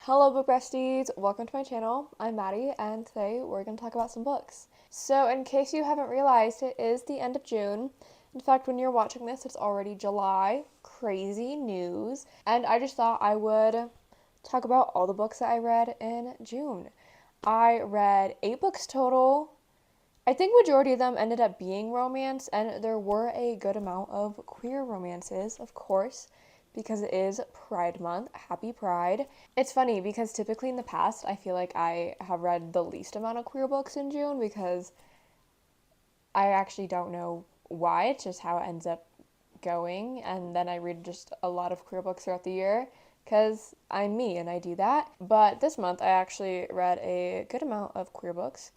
Hello book besties, welcome to my channel. I'm Maddie and today we're going to talk about some books. So in case you haven't realized, it is the end of June. In fact, when you're watching this, it's already July. Crazy news. And I just thought I would talk about all the books that I read in June. I read 8 books total. I think majority of them ended up being romance, and there were a good amount of queer romances, of course, because it is Pride Month. Happy Pride. It's funny because typically in the past, I feel like I have read the least amount of queer books in June because I actually don't know why. It's just how it ends up going. And then I read just a lot of queer books throughout the year because I'm me and I do that. But this month, I actually read a good amount of queer books.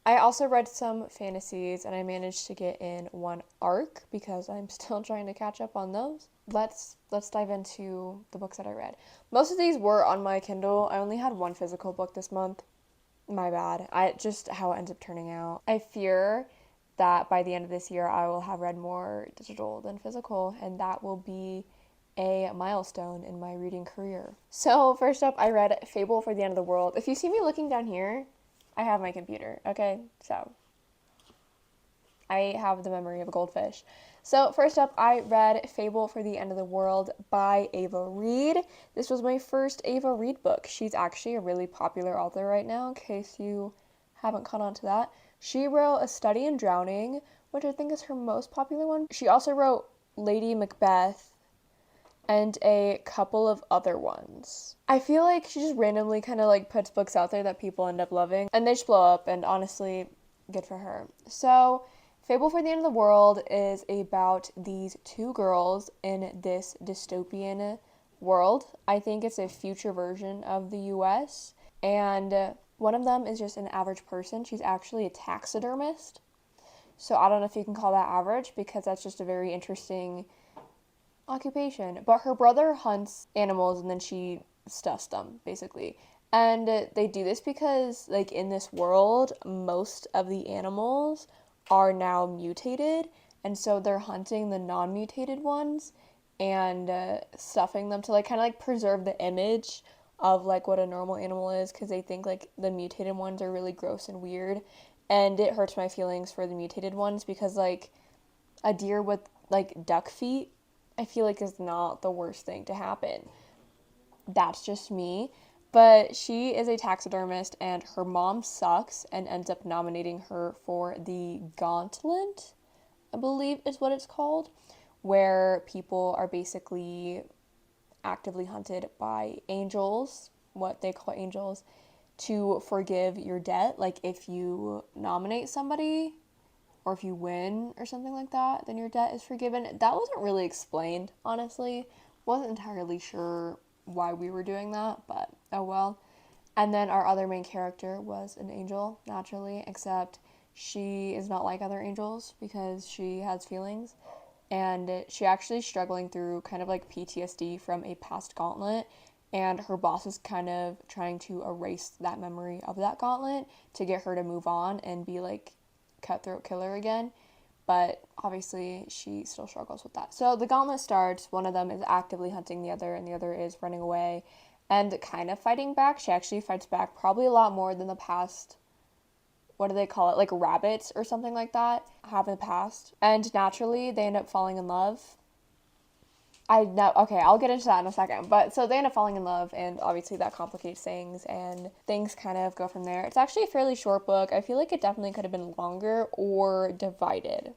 I also read some fantasies and I managed to get in one arc because I'm still trying to catch up on those. Let's dive into the books that I read. Most of these were on my Kindle. I only had one physical book this month. My bad. I just how it ends up turning out. I fear that by the end of this year I will have read more digital than physical, and that will be a milestone in my reading career. So first up, I read Fable for the End of the World. If you see me looking down here, I have my computer, okay? So I have the memory of a goldfish. So first up, I read Fable for the End of the World by Ava Reed. This was my first Ava Reed book. She's actually a really popular author right now, in case you haven't caught on to that. She wrote A Study in Drowning, which I think is her most popular one. She also wrote Lady Macbeth and a couple of other ones. I feel like she just randomly kind of like puts books out there that people end up loving, and they just blow up, and honestly, good for her. So Fable for the End of the World is about these two girls in this dystopian world. I think it's a future version of the US, and one of them is just an average person. She's actually a taxidermist. So I don't know if you can call that average, because that's just a very interesting occupation. But her brother hunts animals and then she stuffs them, basically. And they do this because, like, in this world, most of the animals are now mutated, and so they're hunting the non-mutated ones and stuffing them to like kind of like preserve the image of like what a normal animal is, because they think like the mutated ones are really gross and weird. And it hurts my feelings for the mutated ones because like a deer with like duck feet, I feel like is not the worst thing to happen. That's just me. But she is a taxidermist and her mom sucks and ends up nominating her for the Gauntlet, I believe is what it's called, where people are basically actively hunted by angels, what they call angels, to forgive your debt. Like if you nominate somebody or if you win or something like that, then your debt is forgiven. That wasn't really explained, honestly. Wasn't entirely sure why we were doing that, but oh well. And then our other main character was an angel, naturally, except she is not like other angels because she has feelings. And she actually is struggling through kind of like PTSD from a past gauntlet. And her boss is kind of trying to erase that memory of that gauntlet to get her to move on and be like cutthroat killer again. But obviously she still struggles with that. So the gauntlet starts, one of them is actively hunting the other and the other is running away and kind of fighting back. She actually fights back probably a lot more than the past, what do they call it, like rabbits or something like that have in the past. And naturally they end up falling in love. I know, okay, I'll get into that in a second. But so they end up falling in love, and obviously that complicates things, and things kind of go from there. It's actually a fairly short book. I feel like it definitely could have been longer or divided.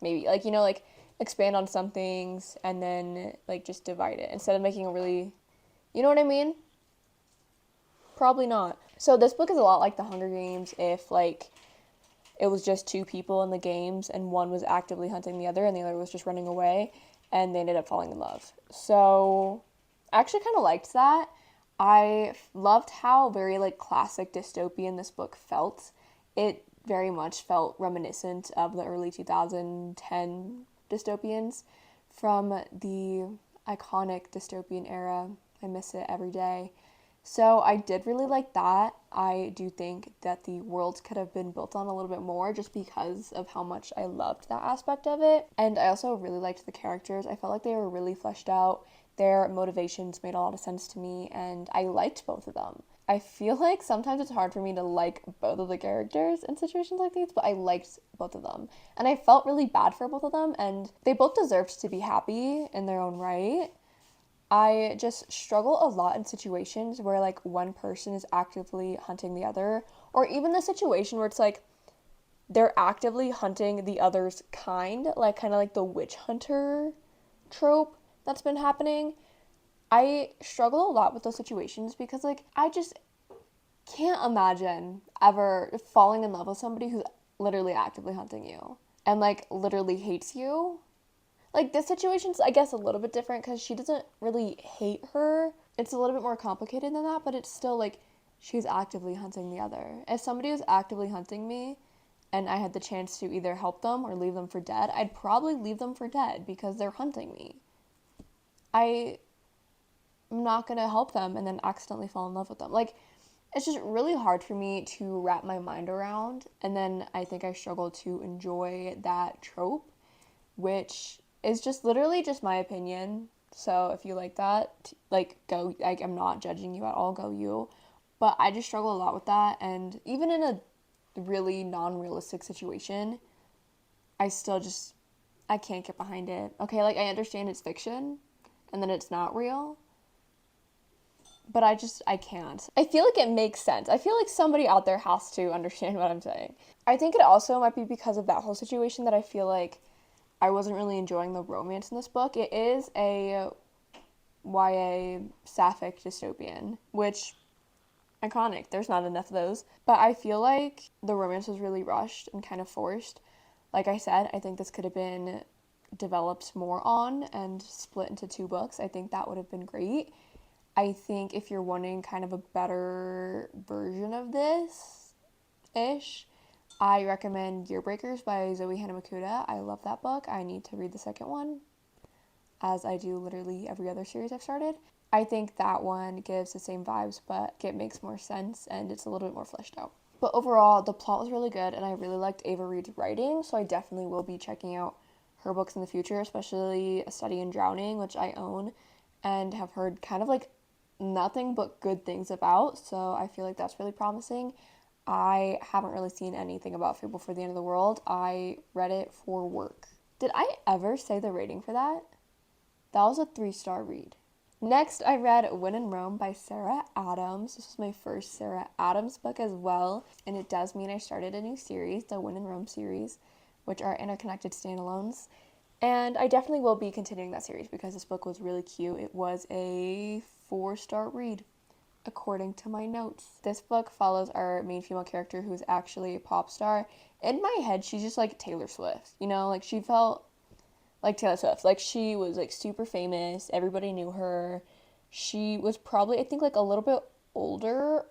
Maybe, like, you know, like expand on some things and then like just divide it instead of making a really, you know what I mean? Probably not. So this book is a lot like The Hunger Games if like it was just two people in the games and one was actively hunting the other and the other was just running away, and they ended up falling in love. So I actually kind of liked that. I loved how very like classic dystopian this book felt. It very much felt reminiscent of the early 2010 dystopians from the iconic dystopian era. I miss it every day. So I did really like that. I do think that the worlds could have been built on a little bit more just because of how much I loved that aspect of it. And I also really liked the characters. I felt like they were really fleshed out. Their motivations made a lot of sense to me, and I liked both of them. I feel like sometimes it's hard for me to like both of the characters in situations like these, but I liked both of them. And I felt really bad for both of them, and they both deserved to be happy in their own right. I just struggle a lot in situations where like one person is actively hunting the other, or even the situation where it's like they're actively hunting the other's kind, like kind of like the witch hunter trope that's been happening. I struggle a lot with those situations because like I just can't imagine ever falling in love with somebody who's literally actively hunting you and like literally hates you. Like this situation's I guess a little bit different because she doesn't really hate her. It's a little bit more complicated than that, but it's still like she's actively hunting the other. If somebody was actively hunting me and I had the chance to either help them or leave them for dead, I'd probably leave them for dead because they're hunting me. I'm not gonna help them and then accidentally fall in love with them. Like, it's just really hard for me to wrap my mind around, and then I think I struggle to enjoy that trope, which is just literally just my opinion. So if you like that, like go. Like I'm not judging you at all. Go you. But I just struggle a lot with that, and even in a really non-realistic situation, I still just I can't get behind it. Okay, like I understand it's fiction, and then it's not real. But I can't. I feel like it makes sense. I feel like somebody out there has to understand what I'm saying. I think it also might be because of that whole situation that I feel like I wasn't really enjoying the romance in this book. It is a YA sapphic dystopian, which iconic. There's not enough of those. But I feel like the romance was really rushed and kind of forced. Like I said, I think this could have been developed more on and split into 2 books. I think that would have been great. I think if you're wanting kind of a better version of this ish, I recommend Year Breakers by Zoe Hanamakuta. I love that book. I need to read the second one, as I do literally every other series I've started. I think that one gives the same vibes, but it makes more sense and it's a little bit more fleshed out. But overall, the plot was really good and I really liked Ava Reed's writing, so I definitely will be checking out her books in the future, especially A Study in Drowning, which I own and have heard kind of like nothing but good things about, so I feel like that's really promising. I haven't really seen anything about Fable for the End of the World. I read it for work. Did I ever say the rating for that? That was a 3-star read. Next, I read When in Rome by Sarah Adams. This was my first Sarah Adams book as well, and it does mean I started a new series, the When in Rome series, which are interconnected standalones. And I definitely will be continuing that series because this book was really cute. It was a 4-star read, according to my notes. This book follows our main female character who's actually a pop star. In my head, she's just like Taylor Swift, you know? Like, she felt like Taylor Swift. Like, she was like super famous. Everybody knew her. She was probably, I think, like a little bit older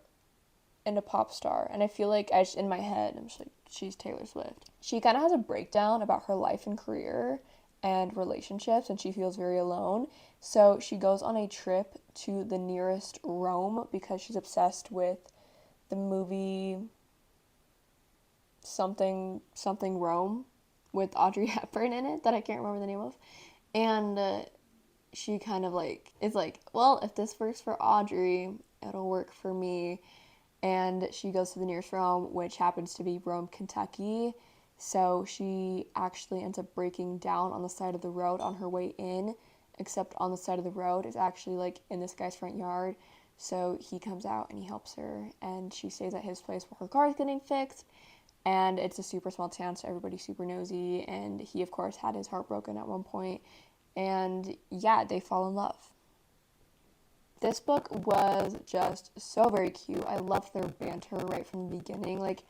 and a pop star. And I feel like in my head, I'm just like, she's Taylor Swift. She kind of has a breakdown about her life and career and relationships, and she feels very alone. So she goes on a trip to the nearest Rome because she's obsessed with the movie something Rome with Audrey Hepburn in it that I can't remember the name of. And she kind of like is like, well, if this works for Audrey, it'll work for me. And she goes to the nearest Rome, which happens to be Rome, Kentucky. So she actually ends up breaking down on the side of the road on her way in, except on the side of the road is actually like in this guy's front yard. So he comes out and he helps her, and she stays at his place while her car is getting fixed. And it's a super small town, so everybody's super nosy, and he of course had his heart broken at one point. And yeah, they fall in love. This book was just so very cute. I loved their banter right from the beginning. Like,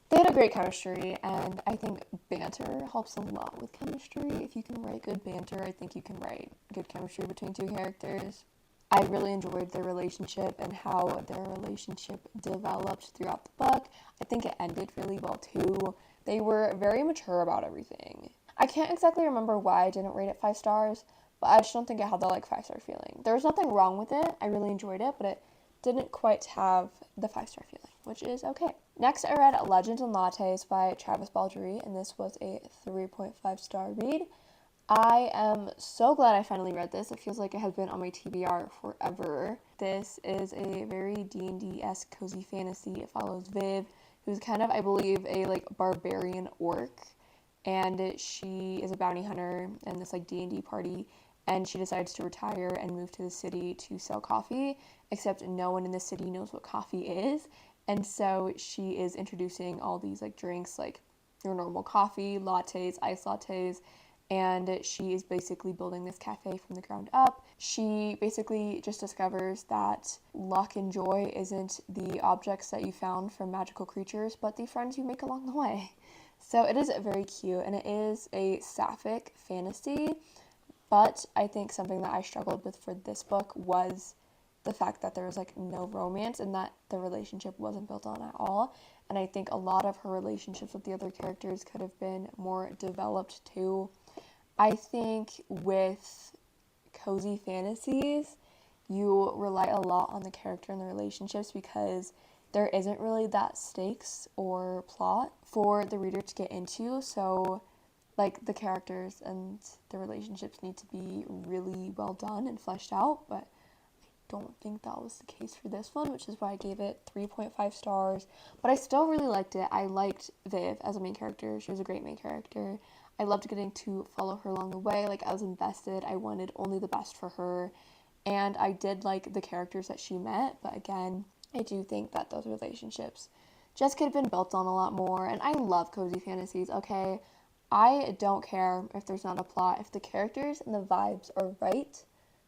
they had a great chemistry, and I think banter helps a lot with chemistry. If you can write good banter, I think you can write good chemistry between 2 characters. I really enjoyed their relationship and how their relationship developed throughout the book. I think it ended really well too. They were very mature about everything. I can't exactly remember why I didn't rate it 5 stars, but I just don't think it had the 5-star feeling. There was nothing wrong with it. I really enjoyed it, but it didn't quite have the 5-star feeling, which is okay. Next, I read Legends and Lattes by Travis Baldree, and this was a 3.5-star read. I am so glad I finally read this. It feels like it has been on my TBR forever. This is a very D&D-esque cozy fantasy. It follows Viv, who's kind of, I believe, a like barbarian orc, and she is a bounty hunter in this like D&D party, and she decides to retire and move to the city to sell coffee, except no one in the city knows what coffee is. And so she is introducing all these like drinks, like your normal coffee, lattes, iced lattes, and she is basically building this cafe from the ground up. She basically just discovers that luck and joy isn't the objects that you found from magical creatures, but the friends you make along the way. So it is very cute, and it is a sapphic fantasy, but I think something that I struggled with for this book was the fact that there was like no romance and that the relationship wasn't built on at all. And I think a lot of her relationships with the other characters could have been more developed too. I think with cozy fantasies, you rely a lot on the character and the relationships because there isn't really that stakes or plot for the reader to get into. So, like, the characters and the relationships need to be really well done and fleshed out, but don't think that was the case for this one, which is why I gave it 3.5 stars. But I still really liked it. I liked Viv as a main character. She was a great main character. I loved getting to follow her along the way. Like, I was invested. I wanted only the best for her. And I did like the characters that she met. But again, I do think that those relationships just could have been built on a lot more. And I love cozy fantasies, okay? I don't care if there's not a plot. If the characters and the vibes are right,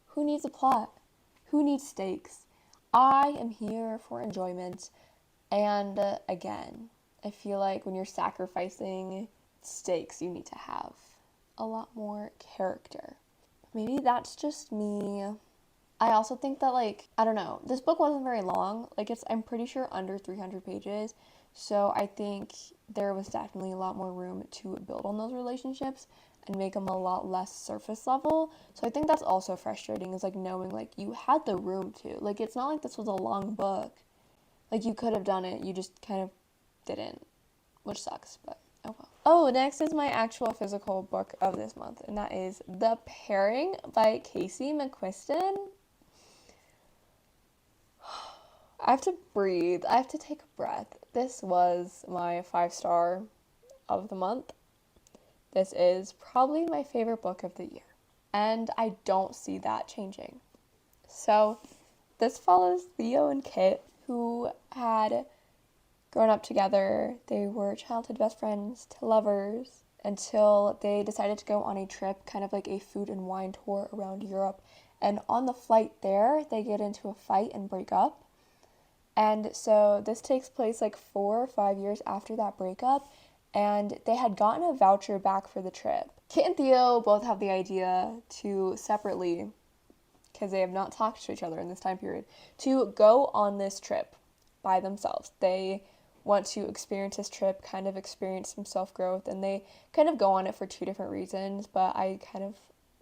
who needs a plot? Who needs stakes? I am here for enjoyment. And again, I feel like when you're sacrificing stakes, you need to have a lot more character. Maybe that's just me. I also think that, like, I don't know, this book wasn't very long. Like, I'm pretty sure under 300 pages. So I think there was definitely a lot more room to build on those relationships and make them a lot less surface level. So I think that's also frustrating, is like knowing like you had the room to. Like, it's not like this was a long book. Like, you could have done it, you just kind of didn't, which sucks, but oh well. Oh, next is my actual physical book of this month, and that is The Pairing by Casey McQuiston. I have to breathe. I have to take a breath. This was my 5-star of the month. This is probably my favorite book of the year, and I don't see that changing. So this follows Theo and Kit, who had grown up together. They were childhood best friends to lovers until they decided to go on a trip, kind of like a food and wine tour around Europe. And on the flight there, they get into a fight and break up. And so this takes place like 4 or 5 years after that breakup, and they had gotten a voucher back for the trip. Kit and Theo both have the idea to separately, because they have not talked to each other in this time period, to go on this trip by themselves. They want to experience this trip, kind of experience some self-growth, and they kind of go on it for 2 different reasons, but I kind of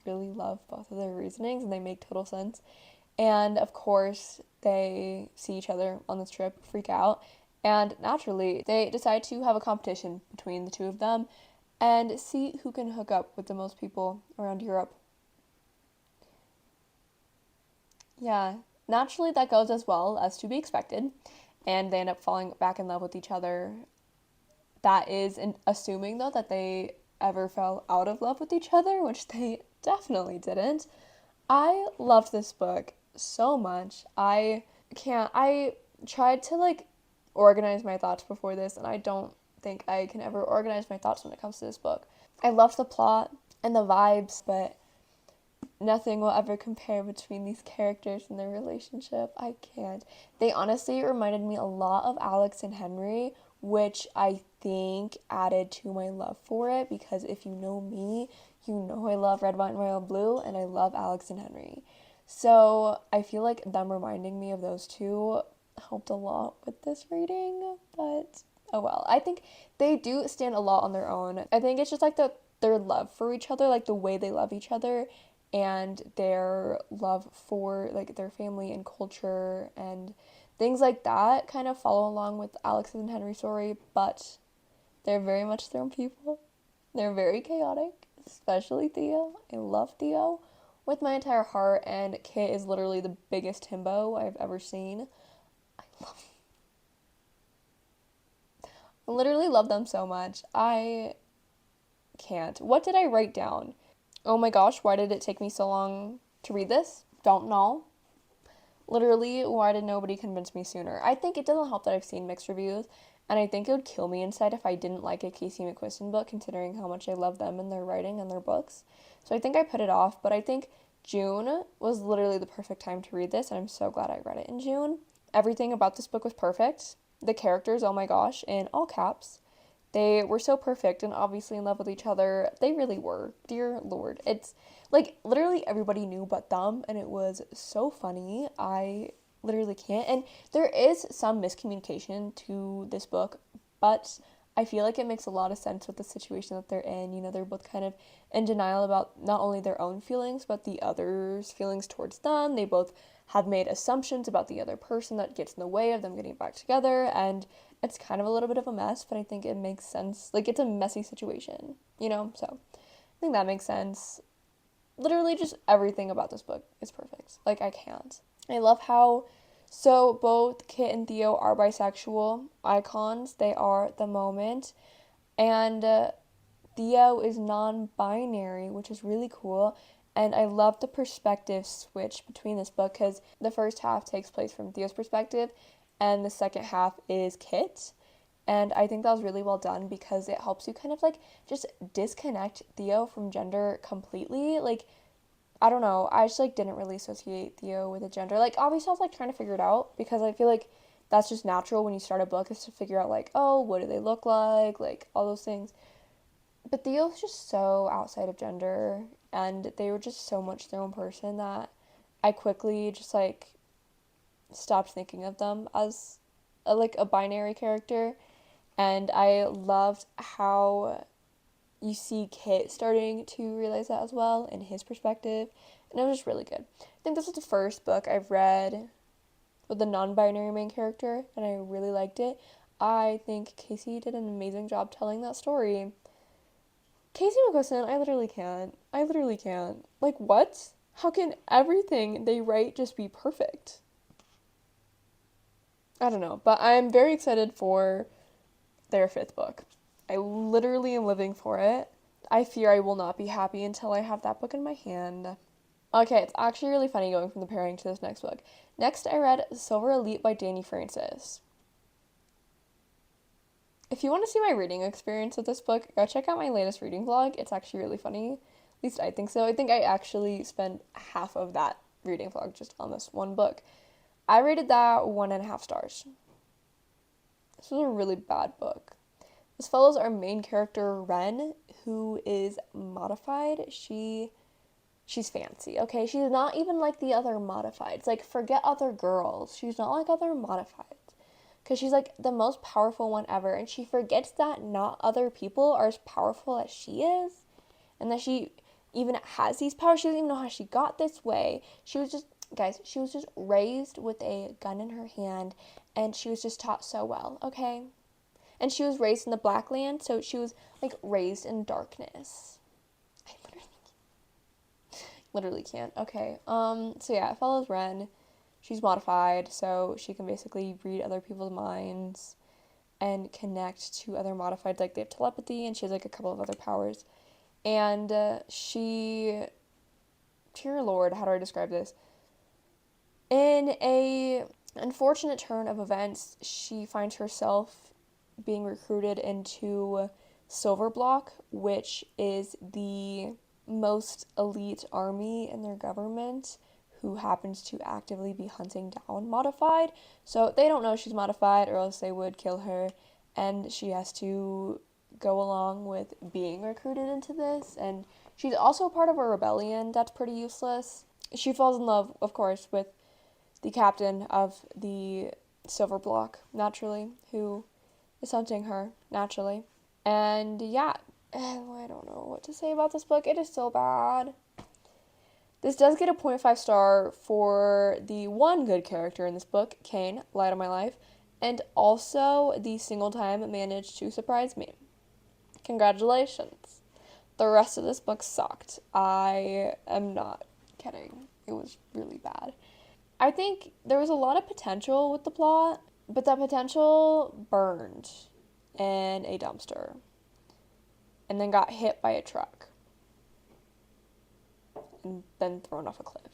really love both of their reasonings, and they make total sense. And of course, they see each other on this trip, freak out, and naturally, they decide to have a competition between the two of them and see who can hook up with the most people around Europe. Yeah, naturally, that goes as well as to be expected, and they end up falling back in love with each other. That is assuming, though, that they ever fell out of love with each other, which they definitely didn't. I loved this book so much. I tried to like organize my thoughts before this, and I don't think I can ever organize my thoughts when it comes to this book. I loved the plot and the vibes, but nothing will ever compare between these characters and their relationship. I can't. They honestly reminded me a lot of Alex and Henry, which I think added to my love for it, because if you know me, you know I love Red, White, and Royal Blue, and I love Alex and Henry. So I feel like them reminding me of those two helped a lot with this reading, but oh well. I think they do stand a lot on their own. I think it's just like their love for each other, like the way they love each other, and their love for like their family and culture and things like that kind of follow along with Alex's and Henry's story, but they're very much their own people. They're very chaotic. especially Theo. I love Theo with my entire heart, and Kit is literally the biggest himbo I've ever seen. I literally love them so much. I can't. What did I write down? Oh my gosh, why did it take me so long to read this? Don't know. Literally, why did nobody convince me sooner? I think it doesn't help that I've seen mixed reviews, and I think it would kill me inside if I didn't like a Casey McQuiston book, considering how much I love them and their writing and their books. So I think I put it off, but I think June was literally the perfect time to read this, and I'm so glad I read it in June. Everything about this book was perfect. The characters, oh my gosh, in all caps. They were so perfect and obviously in love with each other. They really were. Dear Lord. It's like literally everybody knew but them, and it was so funny. I literally can't. And there is some miscommunication to this book, but I feel like it makes a lot of sense with the situation that they're in. You know, they're both kind of in denial about not only their own feelings, but the other's feelings towards them. They both have made assumptions about the other person that gets in the way of them getting back together, and it's kind of a little bit of a mess, but I think it makes sense. Like, it's a messy situation, you know? So I think that makes sense. Literally just everything about this book is perfect. Like, I can't. I love how, so both Kit and Theo are bisexual icons. They are at the moment. And Theo is non-binary, which is really cool. And I love the perspective switch between this book because the first half takes place from Theo's perspective and the second half is Kit. And I think that was really well done because it helps you kind of like just disconnect Theo from gender completely. Like, I don't know, I just like didn't really associate Theo with a gender. Like, obviously I was like trying to figure it out because I feel like that's just natural when you start a book is to figure out like, oh, what do they look like all those things. But Theo's just so outside of gender, and they were just so much their own person that I quickly just like stopped thinking of them as a binary character. And I loved how you see Kit starting to realize that as well in his perspective, and it was just really good. I think this was the first book I've read with a non-binary main character, and I really liked it. I think Casey did an amazing job telling that story. Casey McQuiston, I literally can't. I literally can't. Like, what? How can everything they write just be perfect? I don't know, but I'm very excited for their fifth book. I literally am living for it. I fear I will not be happy until I have that book in my hand. Okay, it's actually really funny going from the pairing to this next book. Next, I read Silver Elite by Danny Francis. If you want to see my reading experience with this book, go check out my latest reading vlog. It's actually really funny. At least I think so. I think I actually spent half of that reading vlog just on this one book. I rated that 1.5 stars. This was a really bad book. This follows our main character, Ren, who is modified. She's fancy, okay? She's not even like the other modifieds. Like, forget other girls. She's not like other modifieds. Because she's like the most powerful one ever. And she forgets that not other people are as powerful as she is. And that she even has these powers. She doesn't even know how she got this way. She was just, guys, she was just raised with a gun in her hand. And she was just taught so well, okay? And she was raised in the Black Land. So she was like raised in darkness. I literally can't. Okay. So yeah, it follows Ren. She's modified, so she can basically read other people's minds and connect to other modifieds. Like, they have telepathy, and she has, like, a couple of other powers. And she... Dear Lord, how do I describe this? In a unfortunate turn of events, she finds herself being recruited into Silverblock, which is the most elite army in their government, who happens to actively be hunting down modified. So they don't know she's modified, or else they would kill her, and she has to go along with being recruited into this. And she's also part of a rebellion that's pretty useless. She falls in love, of course, with the captain of the Silver Block, naturally, who is hunting her, naturally. And yeah, I don't know what to say about this book. It is so bad. This does get a 0.5 star for the one good character in this book, Kane, light of my life, and also the single time it managed to surprise me. Congratulations. The rest of this book sucked. I am not kidding. It was really bad. I think there was a lot of potential with the plot, but that potential burned in a dumpster and then got hit by a truck and then thrown off a cliff.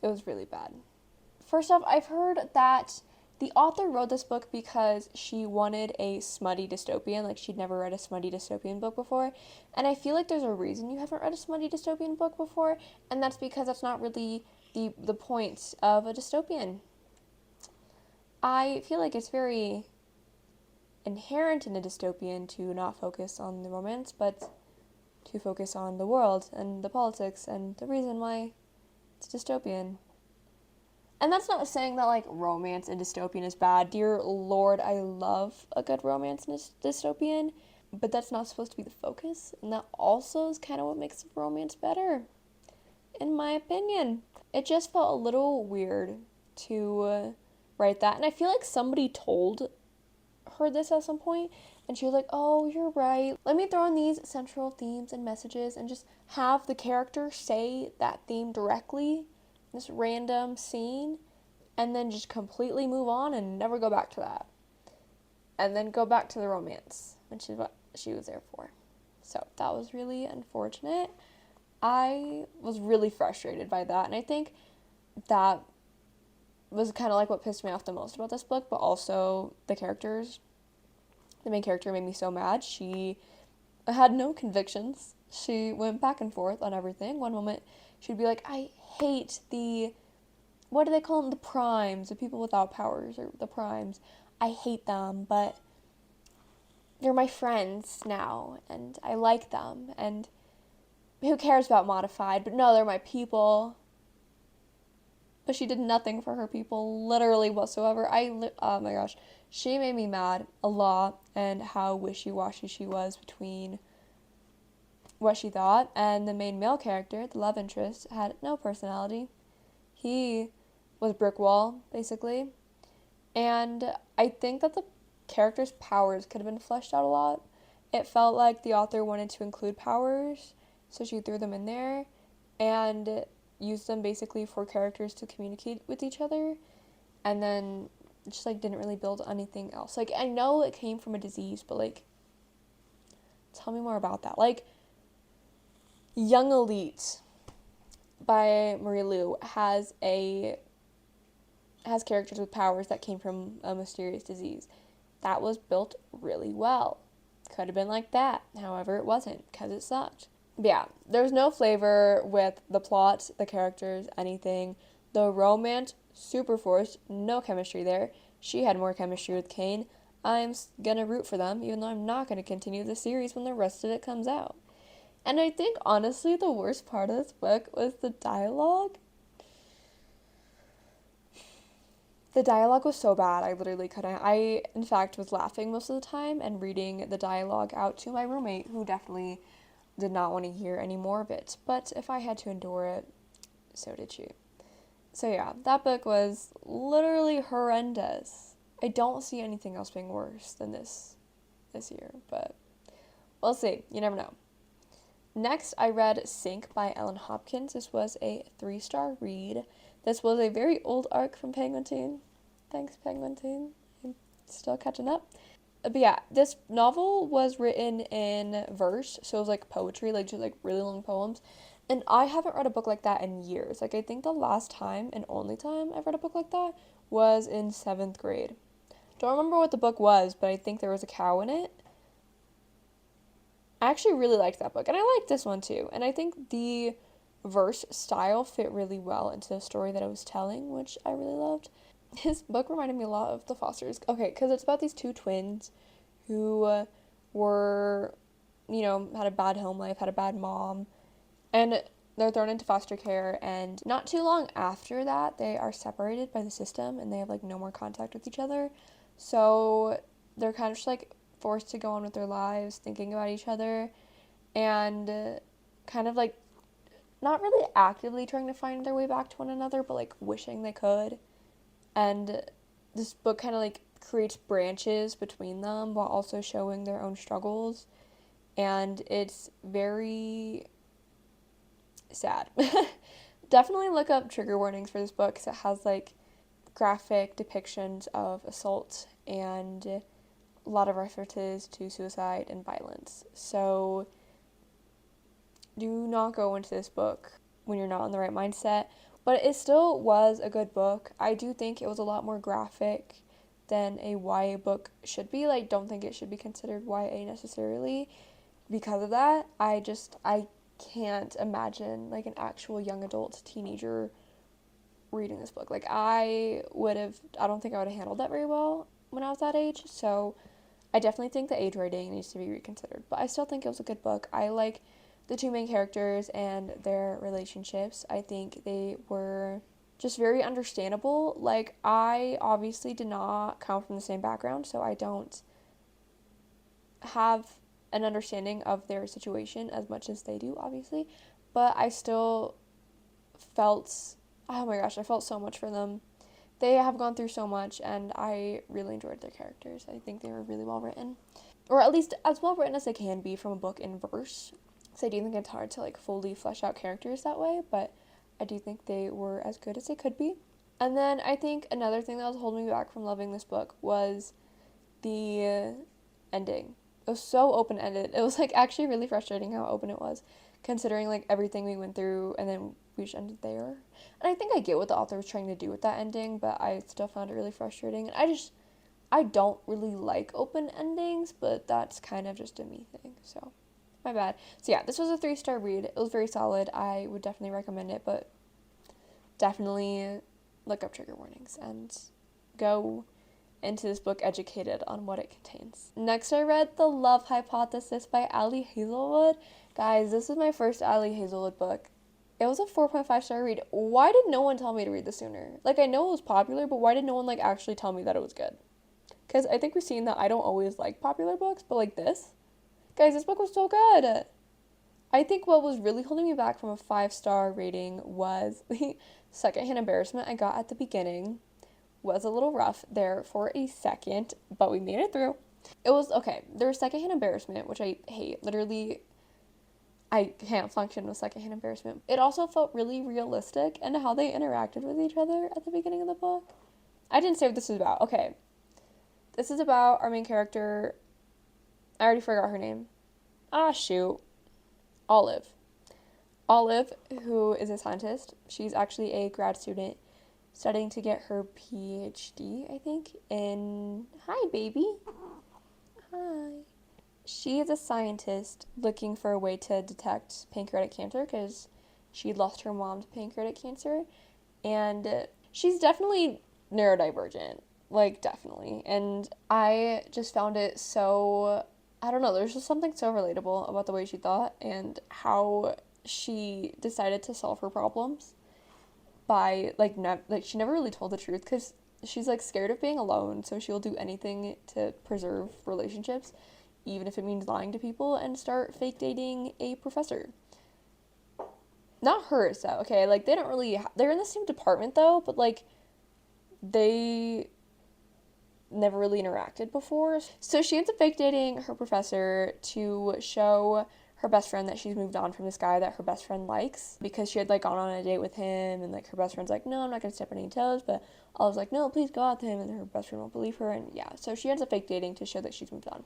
It was really bad. First off, I've heard that the author wrote this book because she wanted a smutty dystopian. Like, she'd never read a smutty dystopian book before. And I feel like there's a reason you haven't read a smutty dystopian book before, and that's because that's not really the point of a dystopian. I feel like it's very inherent in a dystopian to not focus on the romance, but to focus on the world and the politics and the reason why it's dystopian. And that's not saying that, like, romance in dystopian is bad. Dear Lord, I love a good romance in dystopian, but that's not supposed to be the focus, and that also is kind of what makes romance better, in my opinion. It just felt a little weird to write that, and I feel like somebody told her this at some point, and she was like, oh, you're right. Let me throw in these central themes and messages and just have the character say that theme directly, this random scene, and then just completely move on and never go back to that. And then go back to the romance, which is what she was there for. So that was really unfortunate. I was really frustrated by that, and I think that was kind of like what pissed me off the most about this book, but also the characters. The main character made me so mad. She had no convictions. She went back and forth on everything. One moment, she'd be like, I hate what do they call them? The primes, the people without powers, or the primes. I hate them, but they're my friends now, and I like them, and who cares about modified? But no, they're my people. But she did nothing for her people, literally whatsoever. Oh my gosh. She made me mad a lot, and how wishy-washy she was between what she thought, and the main male character, the love interest, had no personality. He was brick wall, basically. And I think that the character's powers could have been fleshed out a lot. It felt like the author wanted to include powers, so she threw them in there, and used them basically for characters to communicate with each other, and then just, like, didn't really build anything else. Like, I know it came from a disease, but, like, tell me more about that. Like, Young Elite by Marie Lu has characters with powers that came from a mysterious disease. That was built really well. Could have been like that. However, it wasn't, because it sucked. But yeah, there's no flavor with the plot, the characters, anything. The romance, super forced, no chemistry there. She had more chemistry with Kane. I'm gonna root for them, even though I'm not gonna continue the series when the rest of it comes out. And I think, honestly, the worst part of this book was the dialogue. The dialogue was so bad, I literally couldn't. I, in fact, was laughing most of the time and reading the dialogue out to my roommate, who definitely did not want to hear any more of it. But if I had to endure it, so did she. So yeah, that book was literally horrendous. I don't see anything else being worse than this year, but we'll see. You never know. Next, I read Sink by Ellen Hopkins. This was a 3-star read. This was a very old arc from Penguin Teen. Thanks, Penguin Teen. I'm still catching up. But yeah, this novel was written in verse, so it was like poetry, like just like really long poems. And I haven't read a book like that in years. Like, I think the last time and only time I've read a book like that was in 7th grade. Don't remember what the book was, but I think there was a cow in it. I actually really liked that book, and I liked this one too. And I think the verse style fit really well into the story that I was telling, which I really loved. His book reminded me a lot of The Fosters. Okay, because it's about these two twins who were, had a bad home life, had a bad mom, and they're thrown into foster care, and not too long after that, they are separated by the system, and they have, like, no more contact with each other. So they're kind of just, like, forced to go on with their lives, thinking about each other, and kind of, like, not really actively trying to find their way back to one another, but, like, wishing they could. And this book kind of, like, creates branches between them while also showing their own struggles. and it's very sad. Definitely look up trigger warnings for this book because it has like graphic depictions of assault and a lot of references to suicide and violence. So do not go into this book when you're not in the right mindset. But it still was a good book. I do think it was a lot more graphic than a YA book should be. Like, don't think it should be considered YA necessarily because of that. I can't imagine like an actual young adult teenager reading this book. Like, I don't think I would have handled that very well when I was that age. So I definitely think the age rating needs to be reconsidered. But I still think it was a good book. I like the two main characters and their relationships. I think they were just very understandable. Like, I obviously did not come from the same background, so I don't have an understanding of their situation as much as they do, obviously. But I still felt, oh my gosh, I felt so much for them. They have gone through so much, and I really enjoyed their characters. I think they were really well written, or at least as well written as they can be from a book in verse. So I do think it's hard to like fully flesh out characters that way, but I do think they were as good as they could be. And then I think another thing that was holding me back from loving this book was the ending. It was so open-ended. It was like actually really frustrating how open it was, considering like everything we went through, and then we just ended there. And I think I get what the author was trying to do with that ending, but I still found it really frustrating. And I don't really like open endings, but that's kind of just a me thing, so my bad. So yeah, this was a 3-star read. It was very solid. I would definitely recommend it, but definitely look up trigger warnings and go into this book educated on what it contains. Next, I read The Love Hypothesis by Ali Hazelwood. Guys, this is my first Ali Hazelwood book. It was a 4.5-star read. Why did no one tell me to read this sooner? Like, I know it was popular, but why did no one like actually tell me that it was good? Because I think we've seen that I don't always like popular books, but like this, guys, this book was so good. I think what was really holding me back from a 5-star rating was the secondhand embarrassment I got at the beginning. Was a little rough there for a second, but we made it through. It was okay. There was secondhand embarrassment, which I hate. Literally, I can't function with secondhand embarrassment. It also felt really realistic and how they interacted with each other at the beginning of the book. I didn't say what this is about. Okay. This is about our main character. I already forgot her name. Ah, shoot. Olive. Olive, who is a scientist. She's actually a grad student studying to get her PhD, I think, in... Hi, baby. Hi. She is a scientist looking for a way to detect pancreatic cancer because she lost her mom to pancreatic cancer. And she's definitely neurodivergent. Like, definitely. And I just found it so... I don't know, there's just something so relatable about the way she thought and how she decided to solve her problems by like she never really told the truth because she's like scared of being alone, so she'll do anything to preserve relationships, even if it means lying to people, and start fake dating a professor. Not her, so okay, like they don't really they're in the same department though, but like they never really interacted before. So she ends up fake dating her professor to show her best friend that she's moved on from this guy that her best friend likes, because she had like gone on a date with him, and like her best friend's like, no, I'm not gonna step on any toes, but I was like, no, please go out with him, and her best friend won't believe her, and yeah, so she ends up fake dating to show that she's moved on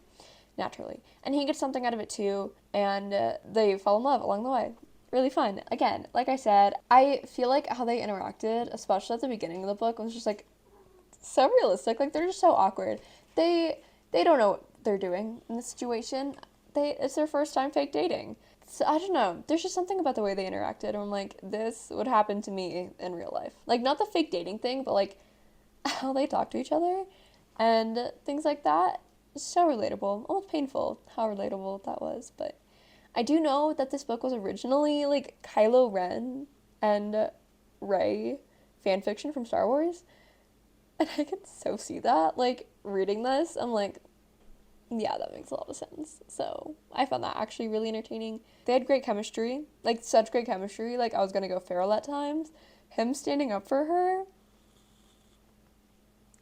naturally, and he gets something out of it too, and they fall in love along the way. Really fun. Again, like I said, I feel like how they interacted, especially at the beginning of the book, was just like so realistic. Like, they're just so awkward. They don't know what they're doing in this situation. It's their first time fake dating. So I don't know. There's just something about the way they interacted. I'm like, this would happen to me in real life. Like, not the fake dating thing, but like how they talk to each other and things like that. So relatable. Almost painful how relatable that was. But I do know that this book was originally like Kylo Ren and Rey fanfiction from Star Wars. And I can so see that. Like, reading this, I'm like, yeah, that makes a lot of sense. So I found that actually really entertaining. They had great chemistry, like such great chemistry. Like, I was gonna go feral at times. Him standing up for her,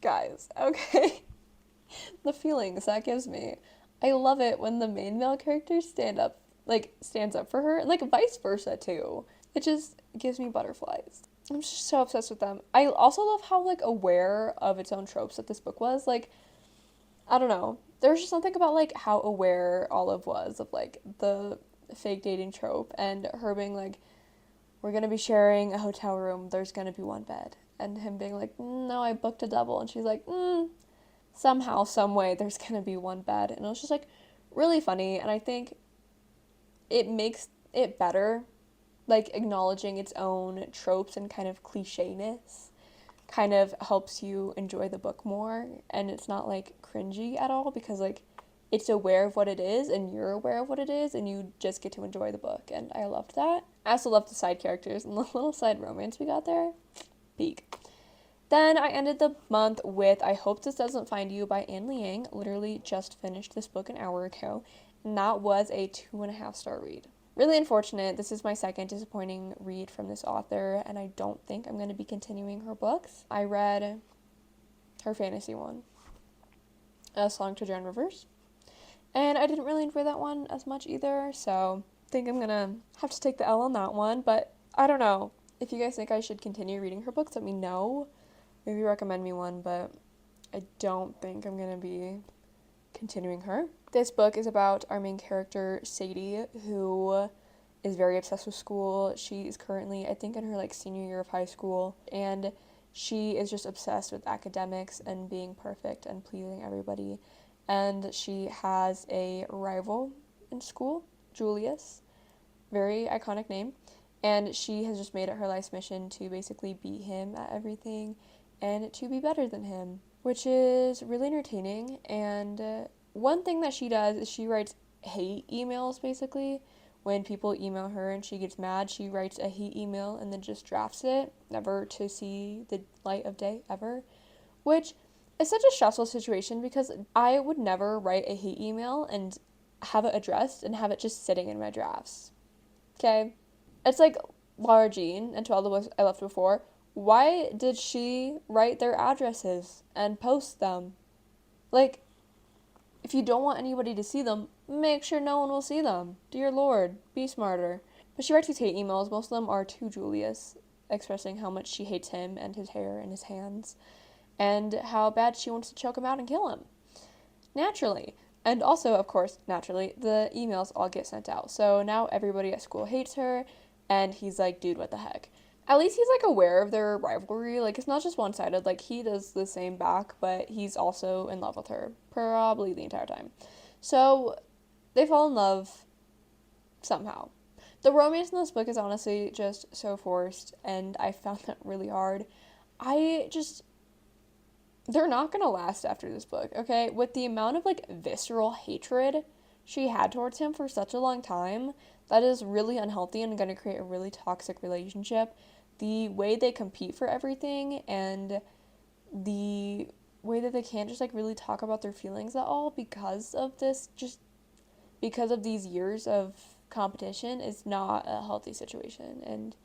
guys, okay. The feelings that gives me. I love it when the main male character stands up for her, and like vice versa too. It just gives me butterflies. I'm just so obsessed with them. I also love how like aware of its own tropes that this book was. Like, I don't know. There's just something about like how aware Olive was of like the fake dating trope and her being like, we're gonna be sharing a hotel room, there's gonna be one bed. And him being like, no, I booked a double. And she's like, somehow, some way, there's gonna be one bed. And it was just like really funny. And I think it makes it better, like acknowledging its own tropes and kind of clichéness kind of helps you enjoy the book more. And it's not like cringy at all because like it's aware of what it is and you're aware of what it is and you just get to enjoy the book. And I loved that. I also loved the side characters and the little side romance we got there. Peak. Then I ended the month with I Hope This Doesn't Find You by Anne Liang. Literally just finished this book an hour ago, and that was a 2.5-star read. Really unfortunate. This is my second disappointing read from this author, and I don't think I'm going to be continuing her books. I read her fantasy one, A Song to Drown Rivers, and I didn't really enjoy that one as much either, so I think I'm going to have to take the L on that one, but I don't know. If you guys think I should continue reading her books, let me know. Maybe recommend me one, but I don't think I'm going to be continuing her. This book is about our main character, Sadie, who is very obsessed with school. She is currently, I think, in her like senior year of high school, and she is just obsessed with academics and being perfect and pleasing everybody. And she has a rival in school, Julius, very iconic name, and she has just made it her life's mission to basically beat him at everything and to be better than him, which is really entertaining. And one thing that she does is she writes hate emails, basically. When people email her and she gets mad, she writes a hate email and then just drafts it, never to see the light of day ever, which is such a stressful situation because I would never write a hate email and have it addressed and have it just sitting in my drafts. Okay? It's like Laura Jean and To All the Books I Left Before. Why did she write their addresses and post them? Like, if you don't want anybody to see them, make sure no one will see them. Dear Lord, be smarter. But she writes these hate emails. Most of them are to Julius, expressing how much she hates him and his hair and his hands, and how bad she wants to choke him out and kill him. Naturally. And also, of course, naturally, the emails all get sent out. So now everybody at school hates her, and he's like, dude, what the heck? At least he's like aware of their rivalry. Like, it's not just one-sided. Like, he does the same back, but he's also in love with her probably the entire time. So they fall in love somehow. The romance in this book is honestly just so forced, and I found that really hard. They're not gonna last after this book, okay? With the amount of like visceral hatred she had towards him for such a long time, that is really unhealthy and gonna create a really toxic relationship. The way they compete for everything and the way that they can't just like really talk about their feelings at all because of this, just because of these years of competition, is not a healthy situation. And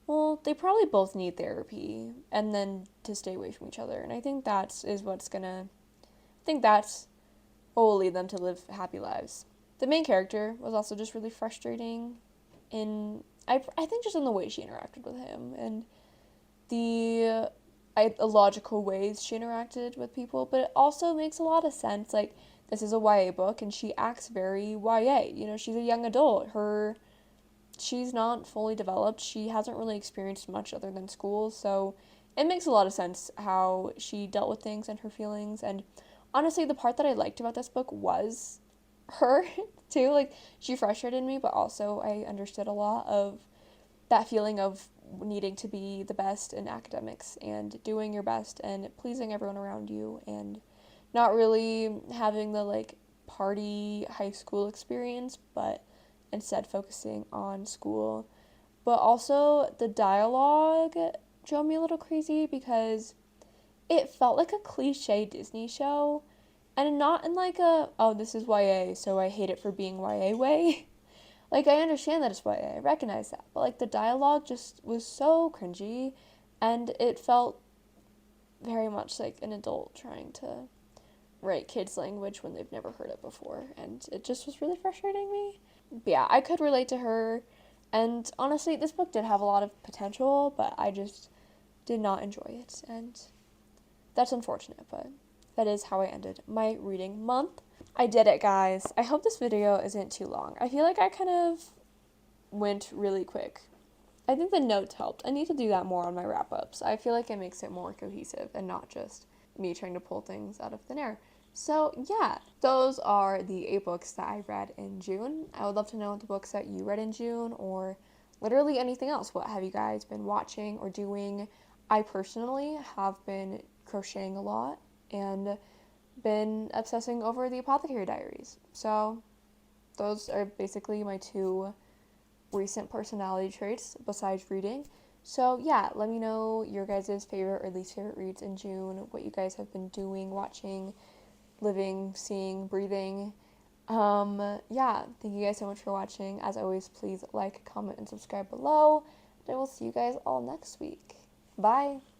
well, they probably both need therapy and then to stay away from each other. And I think that's what will lead them to live happy lives. The main character was also just really frustrating I think just in the way she interacted with him and the illogical ways she interacted with people, but it also makes a lot of sense. Like, this is a YA book and she acts very YA. You know, she's a young adult. She's not fully developed. She hasn't really experienced much other than school, so it makes a lot of sense how she dealt with things and her feelings. And honestly, the part that I liked about this book was her, too. Like, she frustrated me, but also I understood a lot of that feeling of needing to be the best in academics and doing your best and pleasing everyone around you and not really having the, like, party high school experience, but instead focusing on school. But also, the dialogue drove me a little crazy because it felt like a cliche Disney show, and not in like a, oh, this is YA, so I hate it for being YA way. Like, I understand that it's YA, I recognize that, but like the dialogue just was so cringy, and it felt very much like an adult trying to write kids' language when they've never heard it before, and it just was really frustrating me. But yeah, I could relate to her, and honestly, this book did have a lot of potential, but I just did not enjoy it, and that's unfortunate, but that is how I ended my reading month. I did it, guys. I hope this video isn't too long. I feel like I kind of went really quick. I think the notes helped. I need to do that more on my wrap-ups. I feel like it makes it more cohesive and not just me trying to pull things out of thin air. So yeah, those are the 8 books that I read in June. I would love to know what the books that you read in June, or literally anything else. What have you guys been watching or doing? I personally have been crocheting a lot and been obsessing over the Apothecary Diaries. So those are basically my 2 recent personality traits besides reading. So yeah, let me know your guys' favorite or least favorite reads in June, what you guys have been doing, watching, living, seeing, breathing. Yeah, thank you guys so much for watching. As always, please like, comment, and subscribe below. And I will see you guys all next week. Bye!